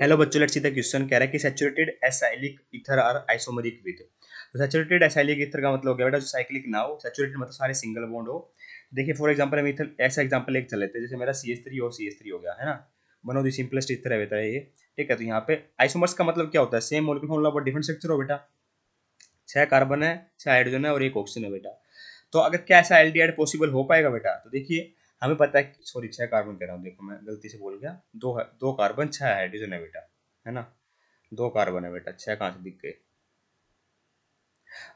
Hello बच्चों, let's see the question. कह रहा है कि saturated acyclic ether are isomeric with. तो सैचुरेटेड एसाइलिक ईथर का मतलब हो गया बेटा जो साइक्लिक ना हो, सैचुरेटेड मतलब सारे सिंगल बॉन्ड हो। देखिए फॉर एग्जांपल हम ईथर ऐसा एग्जांपल एक चल लेते हैं, जैसे मेरा CH3 और CH3 हो गया है ना। One of the simplest ether है बेटा ये। ठीक है, तो यहाँ पे आइसोमर्स का मतलब क्या होता है? Same molecular formula but different structure हो बेटा। 6 कार्बन है, 6 हाइड्रोजन है और 1 ऑक्सीजन है बेटा। तो अगर क्या ऐसा एल्डिहाइड पॉसिबल हो पाएगा बेटा? तो देखिए हमें पता है, सॉरी 6 कार्बन कह रहा हूँ, देखो मैं गलती से बोल गया। दो कार्बन 6 हाइड्रोजन है बेटा, है ना। 2 कार्बन है बेटा, 6 कहाँ से दिख गए?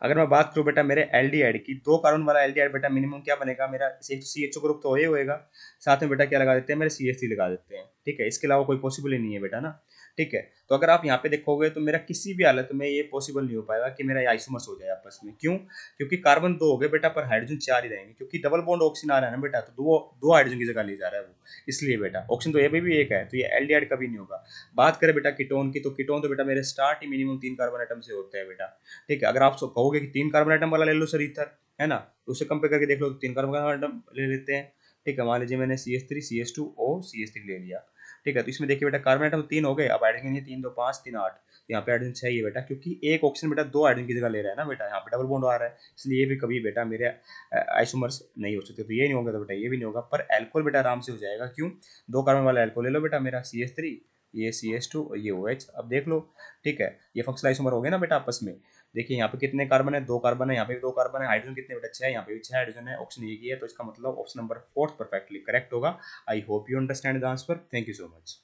अगर मैं बात करूँ बेटा मेरे एल्डिहाइड की, 2 कार्बन वाला एल्डिहाइड बेटा मिनिमम क्या बनेगा मेरा? एक तो CHO ग्रुप तो हो ही होएगा, साथ में बेटा क्या लगा देते हैं मेरे CH3 लगा देते हैं। ठीक है, इसके अलावा कोई पॉसिबल ही नहीं है बेटा ना। ठीक है, तो अगर आप यहाँ पे देखोगे तो मेरा किसी भी हालत में ये पॉसिबल नहीं हो पाएगा कि मेरा आइसोमर्स हो जाए आपस में। क्यों? क्योंकि कार्बन 2 हो गए बेटा, पर हाइड्रोजन 4 ही रहेंगे, क्योंकि डबल बॉन्ड ऑक्सीजन आ रहा है ना बेटा, तो दो दो हाइड्रोजन की जगह ले जा रहा है वो। इसलिए बेटा ऑक्सीजन तो ये भी एक है, तो ये एल्डिहाइड कभी नहीं होगा। बात करें बेटा कीटोन की, तो कीटोन तो बेटा मेरे स्टार्ट ही मिनिमम 3 कार्बन आइटम से होते हैं बेटा। ठीक है, अगर आप कहोगे कि 3 कार्बन आइटम वाला ले लो सर ईथर, है ना, तो उससे कंपेयर करके देख लो तो 3 कार्बन आइटम ले लेते हैं। ठीक है, मान लीजिए मैंने CH3 CH2 और CH3 ले लिया। ठीक है, तो इसमें देखिए बेटा कार्बन आइटम 3 हो गए, अब हाइड्रोजन ये 3 2 5 3 8। यहाँ पे हाइड्रोजन 6 ही है बेटा, क्योंकि एक ऑक्सीजन बेटा 2 हाइड्रोजन की जगह ले रहा है ना बेटा, यहाँ पे डबल बॉन्ड आ रहा है, इसलिए ये भी कभी बेटा मेरे आइसोमर्स नहीं हो सकते। तो ये नहीं होगा तो बेटा ये भी नहीं होगा, पर एल्कोहल बेटा आराम से हो जाएगा। क्यों? 2 कार्बन वाला एल्कोहल ले लो बेटा, मेरा CH3, ये CH2 और ये OH, अब देख लो। ठीक है, ये फंक्शनल आइसोमर हो गए ना बेटा आपस में। देखिए यहाँ पे कितने कार्बन है? 2 कार्बन है, यहाँ पे भी 2 कार्बन है। हाइड्रोजन कितने बेटा? 6, यहाँ पे भी 6 हाइड्रोजन है, ऑप्शन एक ही है, तो इसका मतलब ऑप्शन नंबर 4 परफेक्टली करेक्ट होगा। I hope you understand the answer. Thank you so much.